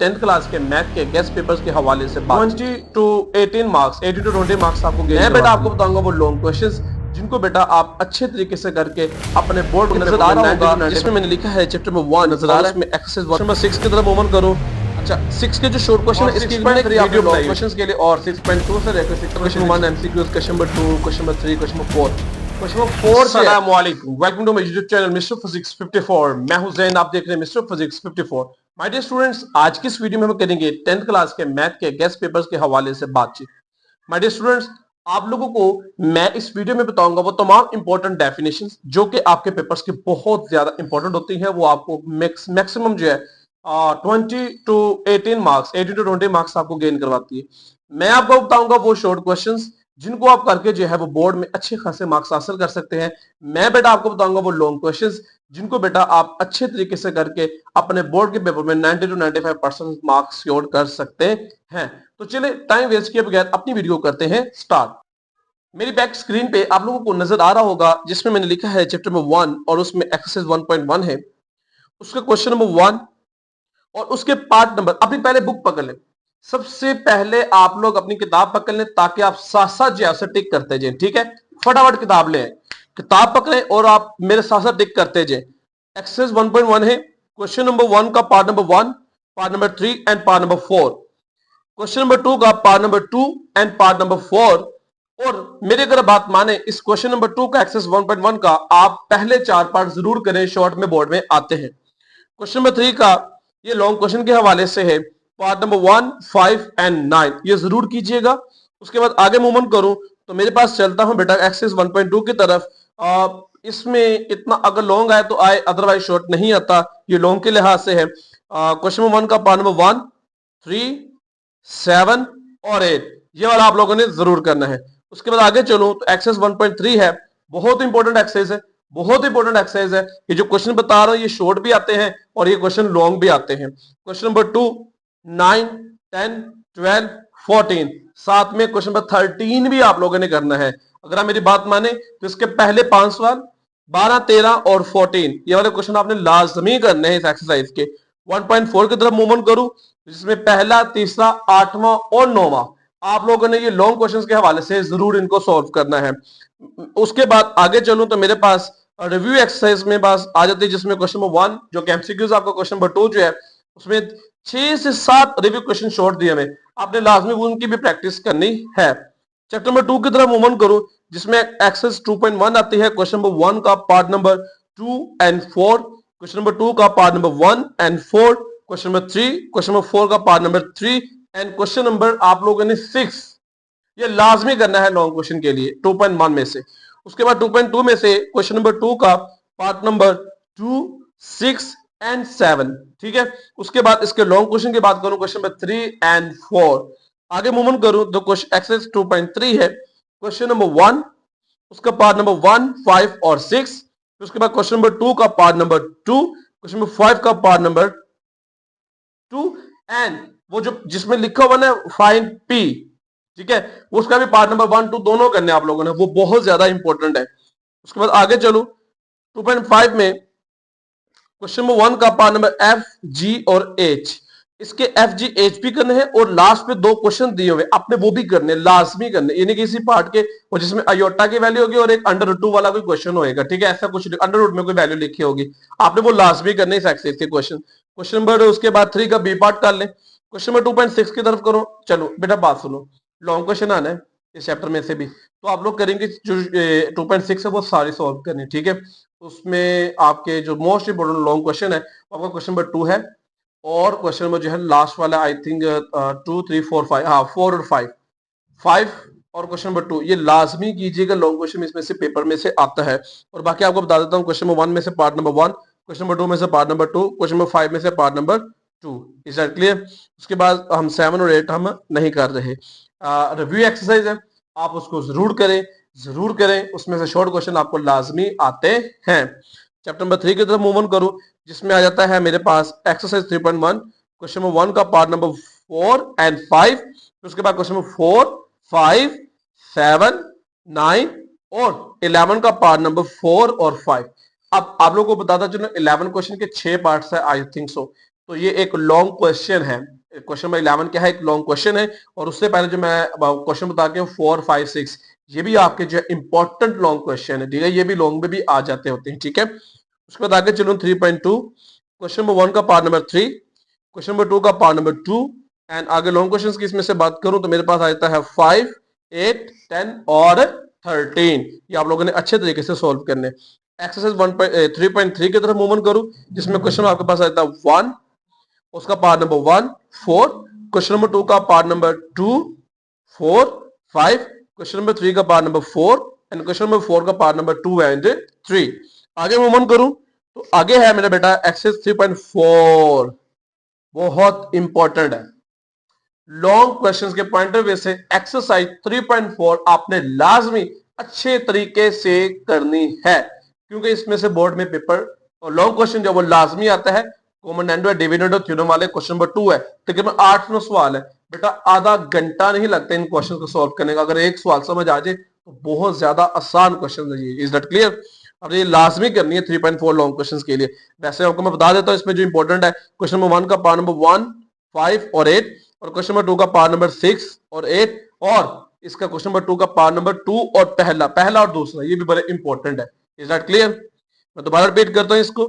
10th class के math के guest papers के हवाले से 20 to 18 मार्क्स 18 to 20 मार्क्स आपको मैं बेटा आपको बताऊंगा वो लॉन्ग क्वेश्चंस जिनको बेटा आप अच्छे तरीके से करके अपने बोर्ड में नजर आ रहा होगा, जिसमें मैंने लिखा है चैप्टर नंबर 1 नजर आ रहा है, इसमें एक्सरसाइज नंबर 6 की तरफ मूवमेंट करो। अच्छा 6 के जो शॉर्ट क्वेश्चन है इसकी मैंने वीडियो बनाई क्वेश्चंस के लिए, और 6.2 से लेकर question 1 MCQs, question number 2, question number 3, question number 4, question number 4। अस्सलाम वालेकुम, welcome to my YouTube channel Mister Physics 54। मैं हूं जैन, आप देख रहे हैं Mister Physics 54। My dear students, आज की इस वीडियो में हम करेंगे 10th क्लास के मैथ के गेस्ट पेपर्स के हवाले से बातचीत। माय डियर स्टूडेंट्स, आप लोगों को मैं इस वीडियो में बताऊंगा वो तमाम इंपॉर्टेंट डेफिनेशंस जो कि आपके पेपर्स की बहुत ज्यादा इंपॉर्टेंट होती है। वो आपको मैक्सिमम जो है 20 to 18 मार्क्स 18 to 20 मार्क्स आपको गेन करवाती है। मैं आपको बताऊंगा वो शॉर्ट क्वेश्चंस जिनको आप करके जो है वो बोर्ड में अच्छे खासे मार्क्स हासिल कर सकते हैं। मैं बेटा आपको बताऊंगा वो लॉन्ग क्वेश्चंस जिनको बेटा आप अच्छे तरीके से करके अपने बोर्ड के पेपर में 90 to 95% मार्क्स स्कोर कर सकते हैं। तो चलिए टाइम वेस्ट किए बगैर अपनी वीडियो करते हैं स्टार्ट। मेरी बैक स्क्रीन पे आप लोगों को नजर आ रहा होगा जिसमें मैंने लिखा है चैप्टर नंबर 1 और उसमें एक्सरसाइज 1.1 है, उसका क्वेश्चन नंबर 1 और उसके पार्ट नंबर। अपनी पहले बुक पकड़ लें, सबसे पहले आप लोग अपनी किताब पकड़ लें ताकि आप साथ साथ जो है टिक करते जाएं। ठीक है, फटाफट किताब ले आए, किताब पकड़ें और आप मेरे साथ साथ टिक करते जाएं। एक्सरसाइज 1.1 है, क्वेश्चन नंबर 1 का part number 1, part number 3 and part number 4, question number 2 का part number 2 and part number 4। और मेरी अगर बात माने इस क्वेश्चन नंबर 2 का एक्सरसाइज 1.1 का आप पहले 4 पार्ट जरूर करें, शॉर्ट में बोर्ड में आते हैं। क्वेश्चन नंबर 3 का ये लॉन्ग क्वेश्चन के हवाले से है, पार्ट नंबर 1, 5 एंड 9 ये जरूर कीजिएगा। उसके बाद आगे मूवमेंट करूं तो मेरे पास चलता हूं बेटा एक्सरसाइज 1.2 की तरफ। इसमें इतना अगर लॉन्ग आए तो आए, अदरवाइज शॉर्ट नहीं आता, ये लॉन्ग के लिहाज से है। क्वेश्चन नंबर 1 का पार्ट नंबर 1, 3, 7 और 8 ये वाला आप लोगों ने जरूर करना है। उसके बाद आगे चलूं तो एक्सरसाइज 1.3 है, बहुत इंपॉर्टेंट एक्सरसाइज है, बहुत इंपॉर्टेंट एक्सरसाइज है। ये जो क्वेश्चन बता रहा हूं ये शॉर्ट भी आते हैं और ये क्वेश्चन लॉन्ग भी आते हैं। क्वेश्चन नंबर 2, 9, 10, 12, 14, साथ में क्वेश्चन नंबर 13 भी आप लोगों ने करना है। अगर आप मेरी बात माने तो इसके पहले 5 सवाल 12, 13 और 14 ये वाले क्वेश्चन आपने लाजमी करने हैं इस एक्सरसाइज के। 1.4 की तरफ मूवमेंट करूं जिसमें पहला, तीसरा, 8वां और 9वां आप लोगों ने ये लॉन्ग क्वेश्चंस के हवाले से जरूर इनको सॉल्व करना है। उसके बाद आगे चलूं तो मेरे पास रिव्यू एक्सरसाइज में बस आ जाती है, जिसमें क्वेश्चन नंबर 1 जो कि एमसीक्यूज, आपका क्वेश्चन नंबर 2 जो है उसमें 6 से 7 रिव्यू क्वेश्चन शॉर्ट दिए हमें, आपने लाजमी उनकी भी प्रैक्टिस करनी है। चैप्टर नंबर 2 की तरफ मूवमेंट करूं जिसमें एक्सरसाइज 2.1 आती है, क्वेश्चन नंबर 1 का part number 2 and 4, question number 2 का part number 1 and 4, question number 3, question number 4 का part number 3 and question number आप लोगों ने 6 ये लाजमी करना है लॉन्ग क्वेश्चन के लिए 2.1 में से। उसके बाद 2.2 में से क्वेश्चन नंबर 2 का पार्ट नंबर 2, 6 एंड 7। ठीक है, उसके बाद इसके लॉन्ग क्वेश्चन की बात करूं क्वेश्चन नंबर 3 एंड 4। आगे मूवमेंट करूं तो क्वेश्चन एक्सरसाइज 2.3 है, क्वेश्चन नंबर 1 उसका पार्ट नंबर 1, 5 और 6, उसके बाद क्वेश्चन नंबर 2 का पार्ट नंबर 2, क्वेश्चन नंबर 5 का पार्ट नंबर 2 एंड वो जो जिसमें लिखा हुआ ना फाइंड पी, ठीक है, उसका भी पार्ट नंबर 1, 2 दोनों करने आप लोगों ने, वो बहुत ज्यादा इंपॉर्टेंट है। उसके बाद आगे चलो 2.5 में क्वेश्चन नंबर 1 का पार्ट नंबर एफ, जी और एच, इसके एफ, जी, एच भी करने हैं और लास्ट पे 2 क्वेश्चन दिए हुए आपने वो भी करने, लाजमी करने, यानी कि इसी पार्ट के वो जिसमें अयोटा की वैल्यू होगी और एक अंडर रूट 2 वाला कोई क्वेश्चन होएगा। ठीक है, ऐसा कुछ अंडर रूट में कोई वैल्यू लिखी होगी, आपने वो लाजमी करने इस एक्सरसाइज के क्वेश्चन। क्वेश्चन नंबर उसके बाद 3 का बी पार्ट कर लें। क्वेश्चन नंबर 2.6 की तरफ करो। चलो बेटा बात सुनो, लॉन्ग क्वेश्चन आना है इस चैप्टर में से भी, तो आप लोग करेंगे जो 2.6 है वो सारे सॉल्व करने। ठीक है, उसमें आपके जो मोस्ट इंपोर्टेंट लॉन्ग क्वेश्चन है वो आपका क्वेश्चन नंबर 2 है और क्वेश्चन नंबर जो है लास्ट वाला आई थिंक 2, 3, 4, 5, हाँ 4 और 5 और क्वेश्चन नंबर 2 ये लाजमी कीजिएगा, लॉन्ग क्वेश्चन इसमें से पेपर में से आता है। और बाकी आपको बता देता हूँ, क्वेश्चन नंबर 1 में से पार्ट नंबर 1, क्वेश्चन नंबर 2 में से पार्ट नंबर 2, क्वेश्चन नंबर 5 में से part number 2। Is that clear? उसके बाद हम 7 और 8 हम नहीं कर रहे। रिव्यू एक्सरसाइज है, आप उसको जरूर करें, जरूर करें, उसमें से शॉर्ट क्वेश्चन आपको लाजमी आते हैं। चैप्टर नंबर 3 की तरफ मूवमेंट करूं जिसमें आ जाता है मेरे पास एक्सरसाइज 3.1, क्वेश्चन नंबर 1 का पार्ट नंबर 4 एंड 5, उसके बाद क्वेश्चन नंबर 4, 5, 7, 9 और 11 का पार्ट नंबर 4 और 5। अब आप लोगों को बताता चलो 11 क्वेश्चन के 6 पार्ट्स है आई थिंक सो, तो ये एक लॉन्ग क्वेश्चन है। क्वेश्चन नंबर 11 क्या है, एक लॉन्ग क्वेश्चन है। और उससे पहले जो मैं क्वेश्चन बता के 4, 5, 6 ये भी आपके जो इंपॉर्टेंट लॉन्ग क्वेश्चन है, ठीक है, ये भी लॉन्ग में भी आ जाते होते हैं, ठीक है। उसके बाद आगे चलूं 3.2, क्वेश्चन नंबर 1 का पार्ट नंबर 3, क्वेश्चन नंबर 2 का पार्ट नंबर 2 एंड आगे लॉन्ग क्वेश्चंस की इसमें से बात करूं तो मेरे पास आ जाता है 5, 8, 10 और 13। ये आप लोगों ने अच्छे तरीके से सॉल्व करने। एक्सरसाइज 3.3 की तरफ मूवमेंट करूं जिसमें क्वेश्चन आपके पास आता है 1, उसका पार्ट नंबर 1, 4, क्वेश्चन नंबर 2 का पार्ट नंबर 2, 4, 5, क्वेश्चन नंबर 3 का part number 4 and question number 4 का पार्ट नंबर 2 एंड 3। आगे मूवमेंट करूं तो आगे है मेरा बेटा एक्सरसाइज 3.4, बहुत इंपॉर्टेंट है। लॉन्ग क्वेश्चंस के पॉइंट ऑफ व्यू से एक्सरसाइज 3.4 आपने लाजमी अच्छे तरीके से करनी है, क्योंकि इसमें से बोर्ड में पेपर और लॉन्ग क्वेश्चन जो वो लाजमी आता है। कॉमन डिविडेंड और थ्योरम वाले क्वेश्चन नंबर 2 है, तकरीबन 8-9 सवाल है बेटा, आधा घंटा नहीं लगता इन क्वेश्चन को सॉल्व करने का। अगर एक सवाल समझ आ जाए तो बहुत ज्यादा आसान क्वेश्चन है ये। Is that clear? अब ये लाजमी करनी है 3.4 लॉन्ग क्वेश्चंस के लिए। वैसे आपको मैं बता देता हूँ इसमें जो इंपॉर्टेंट है, क्वेश्चन नंबर 1 का पार्ट नंबर 1, 5 और 8, और क्वेश्चन नंबर 2 का पार्ट नंबर 6 और 8, और इसका क्वेश्चन नंबर 2 का पार्ट नंबर 2 और पहला और दूसरा, ये भी बड़े इंपॉर्टेंट है। Is that clear? मैं दोबारा रिपीट करता हूँ इसको।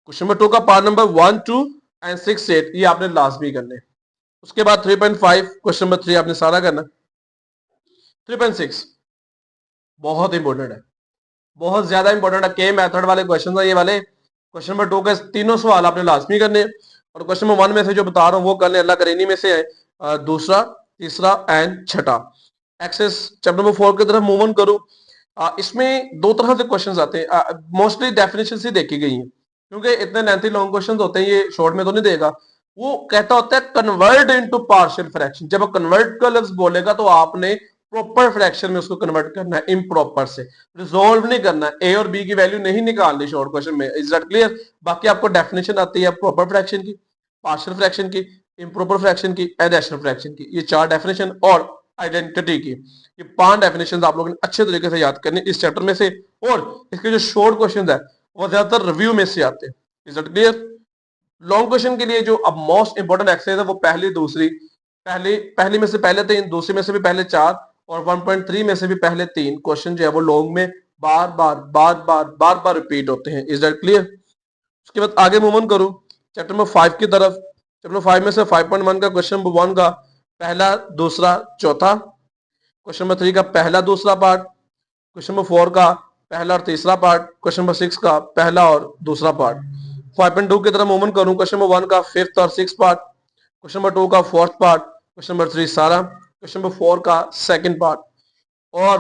क्वेश्चन नंबर 2 का पार्ट नंबर 1, 2 एंड 6, 8 ये आपने लाजमी करने। उसके बाद 3.5 क्वेश्चन नंबर 3 आपने सारा करना। 3.6 बहुत इंपॉर्टेंट है, बहुत ज्यादा इंपॉर्टेंट है। के मेथड वाले क्वेश्चन है ये वाले। क्वेश्चन नंबर 2 के तीनों सवाल आपने लाजमी करने, और क्वेश्चन नंबर 1 में से जो बता रहा हूँ वो करने, अल्लाह करे इन्हीं में से है दूसरा, तीसरा एंड छठा। एक्सेस चैप्टर नंबर 4 की तरफ मूव ऑन करूं। इसमें दो तरह से क्वेश्चंस आते हैं, मोस्टली डेफिनेशन ही देखी गई हैं, क्योंकि इतने लेंथी लॉन्ग क्वेश्चंस होते हैं, ये शॉर्ट में तो नहीं देगा। वो कहता होता है कन्वर्ट इनटू पार्शियल फ्रैक्शन। जब कन्वर्ट का लफ्ज बोलेगा तो आपने प्रॉपर फ्रैक्शन में उसको कन्वर्ट करना है, इम्प्रॉपर से। रिजोल्व नहीं करना है, ए और बी की वैल्यू नहीं निकालनी शॉर्ट क्वेश्चन में। Is that clear? बाकी आपको डेफिनेशन आती है प्रॉपर फ्रैक्शन की, पार्शियल फ्रैक्शन की, इम्प्रॉपर फ्रैक्शन की एंड रैशनल फ्रैक्शन की। ये 4 डेफिनेशन और आइडेंटिटी की, ये 5 डेफिनेशन आप लोगों ने अच्छे तरीके से याद करनी इस चैप्टर में से। और इसके जो शॉर्ट क्वेश्चन है वो ज्यादातर रिव्यू में से आते हैं। Is that clear? Long question के लिए जो अब मोस्ट इंपोर्टेंट एक्सरसाइज है वो पहली, दूसरी, पहली में से पहले 3, दूसरी में से भी पहले 4 और 1.3 में से भी पहले 3 क्वेश्चन जो है वो लॉन्ग में बार बार रिपीट होते हैं। Is that clear? उसके बाद आगे मूव ऑन करूं चैप्टर नंबर 5 की तरफ। चैप्टर 5 में से 5.1 का क्वेश्चन नंबर 1 का पहला, दूसरा, चौथा, क्वेश्चन नंबर 3 का पहला दूसरा पार्ट, क्वेश्चन नंबर 4 का पहला और तीसरा पार्ट, क्वेश्चन नंबर 6 का पहला और दूसरा पार्ट। 5.2 की तरफ मूवमेंट करूं, क्वेश्चन नंबर 1 का 5th और 6th पार्ट, क्वेश्चन नंबर 2 का 4th पार्ट, क्वेश्चन नंबर 3 सारा, क्वेश्चन नंबर 4 का 2nd पार्ट। और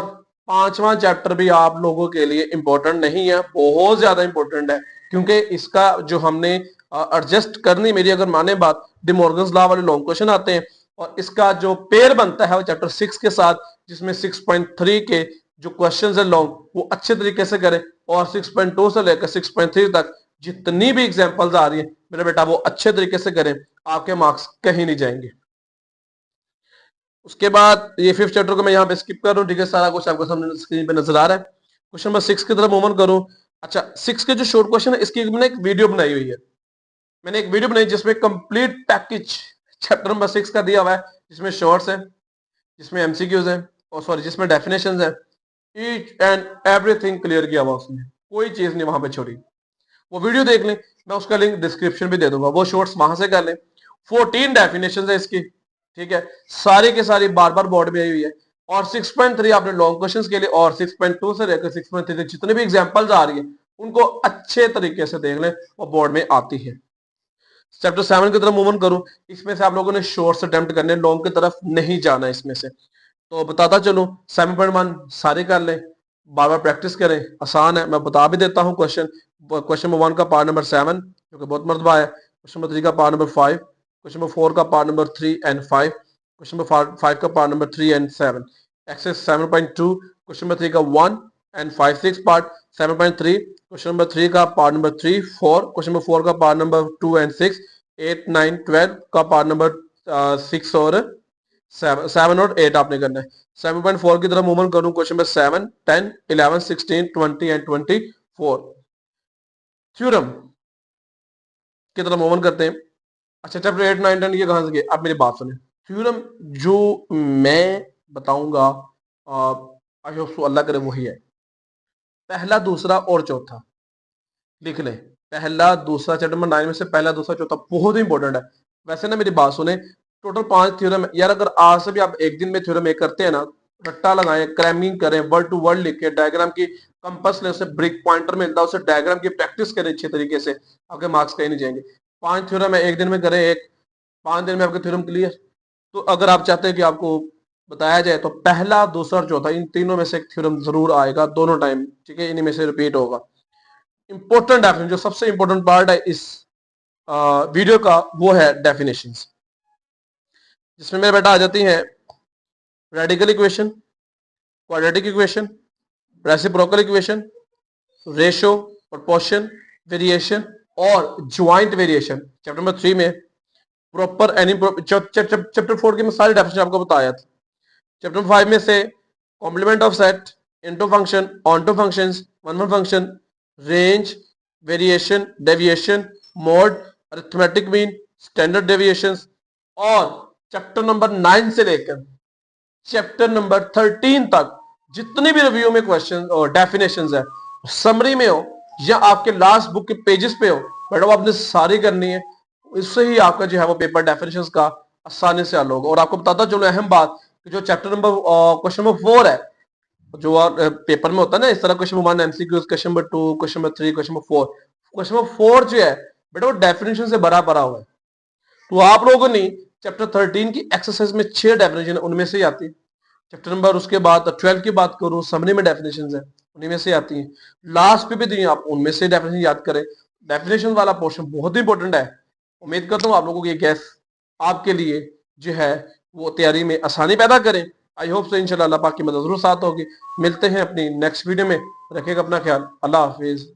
5वां चैप्टर भी आप लोगों के लिए इंपॉर्टेंट नहीं है, बहुत ज्यादा इंपॉर्टेंट है, क्योंकि इसका जो हमने एडजस्ट करनी, मेरी अगर माने बात, डे मॉर्गन्स लॉ वाले लॉन्ग क्वेश्चन आते हैं, और इसका जो पेयर बनता है वो चैप्टर 6 के साथ, जिसमें 6.3 के जो क्वेश्चंस है लॉन्ग वो अच्छे तरीके से करें, और 6.2 से लेकर 6.3 तक जितनी भी एग्जांपल्स आ रही है मेरा बेटा वो अच्छे तरीके से करें, आपके मार्क्स कहीं नहीं जाएंगे। उसके बाद ये 5th चैप्टर को मैं यहाँ पे स्किप कर रहा हूँ, ठीक है, सारा कुछ आपको सामने स्क्रीन पे नजर आ रहा है। क्वेश्चन नंबर 6 की तरफ मूव ऑन करूँ। अच्छा, 6 के जो शॉर्ट क्वेश्चन है इसकी मैंने एक वीडियो बनाई हुई है, मैंने एक वीडियो बनाई जिसमें कंप्लीट पैकेज चैप्टर नंबर 6 का दिया हुआ है, जिसमें शॉर्ट्स है, जिसमें एमसीक्यूज है, और सॉरी जिसमें डेफिनेशंस है, ईच एंड एवरीथिंग क्लियर किया हुआ उसमें, कोई चीज नहीं वहां पे छोड़ी। वो वीडियो देख लें, मैं उसका लिंक डिस्क्रिप्शन भी दे दूंगा, वो शॉर्ट्स वहां से कर लें। 14 डेफिनेशंस है इसकी, ठीक है, सारी के सारी बार बार बोर्ड में आई हुई है। और 6.3 आपने लॉन्ग क्वेश्चंस के लिए, और 6.2 से लेकर 6.3 तक जितने भी एग्जांपल्स आ रही है उनको अच्छे तरीके से देख लें, वो बोर्ड में आती है। चैप्टर 7 की तरफ मूव ऑन करूं, इसमें से आप लोगों ने शॉर्ट्स अटेम्प्ट करने, लॉन्ग की तरफ नहीं जाना इसमें से। तो बताता चलूं 7.1 सारे कर लें, बार बार प्रैक्टिस करें, आसान है। मैं बता भी देता हूं क्वेश्चन नंबर 1 का पार्ट नंबर 7 जो कि बहुत मरतबा है, क्वेश्चन नंबर 3 का पार्ट नंबर 5, क्वेश्चन नंबर 4 का part number 3 and 5, question number 5 का part number 3 and 7। Exercise 7.2 question number 3 का 1 एंड 5, 6 पार्ट। 7.3 क्वेश्चन नंबर 3 का पार्ट नंबर 3, 4, क्वेश्चन नंबर 4 का पार्ट नंबर 2 एंड 6, 8, 9, 12 का पार्ट नंबर 6 और 7 और 8 आपने करना है। 7.4 की तरफ मूवमेंट करूं, क्वेश्चन नंबर 7, 10, 11, 16, 20 एंड 24। थ्योरम की तरफ मूवमेंट करते हैं। अच्छा, चैप्टर 8 9 10 ये कहां से गए? आप मेरी बात सुने। थ्योरम जो मैं बताऊंगा, आई होप सो अल्लाह करे वही है। पहला, दूसरा और चौथा लिख लें। पहला, दूसरा, चैप्टर नंबर 9 में से पहला, दूसरा, चौथा बहुत ही इंपॉर्टेंट है। वैसे ना मेरी बात सुने, टोटल 5 थ्योरम यार, अगर आज से भी आप एक दिन में थ्योरम एक करते हैं ना, रट्टा लगाएं, क्रैमिंग करें, वर्ड टू वर्ड लिखे, डायग्राम की कंपास ले, उसे ब्रिक पॉइंटर मिलता है, उसे डायग्राम की प्रैक्टिस करें अच्छे तरीके से, आपके मार्क्स कहीं नहीं जाएंगे। 5 थ्योरम है, एक दिन में करें एक, 5 दिन में आपके थ्योरम क्लियर। तो अगर आप चाहते हैं कि आपको बताया जाए तो पहला, दूसरा और चौथा इन तीनों में से एक थ्योरम जरूर आएगा दोनों टाइम, ठीक है, इन्हीं में से रिपीट होगा। इंपॉर्टेंट डेफिनेशन, जो सबसे इंपॉर्टेंट पार्ट है इस वीडियो का, वो है डेफिनेशंस, जिसमें मेरे बेटा आ जाती हैं radical equation, quadratic equation, reciprocal equation, ratio, proportion, variation और ज्वाइंट वेरिएशन। चैप्टर नंबर 3 में प्रॉपर एनी, चैप्टर 4 के मैं सारे डेफिनेशन आपको बताया था। चैप्टर 5 में से complement of set, into function, onto functions, one one function, range, variation, deviation, mode, arithmetic mean, standard deviations, और चैप्टर नंबर 9 से लेकर चैप्टर नंबर 13 तक जितने भी रिव्यू में क्वेश्चन और डेफिनेशंस है, समरी में हो या आपके लास्ट बुक के पेजेस पे हो, बेटा वो आपने सारी करनी है। इससे ही आपका जो है वो पेपर डेफिनेशंस का आसानी से हल होगा। और आपको बताता चलो अहम बात कि जो चैप्टर नंबर क्वेश्चन नंबर 4 है, जो पेपर में होता है ना इस तरह, question number 1 MCQs, question number 2, question number 3, question number 4, question number 4 जो है बेटा वो डेफिनेशन से भरा भरा हुआ है। तो आप लोगों ने चैप्टर 13 की एक्सरसाइज में 6 डेफिनेशन उनमें से ही आती है। चैप्टर नंबर उसके बाद 12 की बात करूं, समरी में डेफिनेशन है, उन्हीं में से आती है। लास्ट पे भी दी आप उनमें से डेफिनेशन याद करें। डेफिनेशन वाला पोर्शन बहुत इंपॉर्टेंट है। उम्मीद करता हूं आप लोगों की ये गैस आपके लिए जो है वो तैयारी में आसानी पैदा करें। आई होप से इंशाल्लाह अल्लाह पाक की मदद जरूर साथ होगी। मिलते हैं अपनी नेक्स्ट वीडियो में। रखिएगा अपना ख्याल। अल्लाह हाफिज।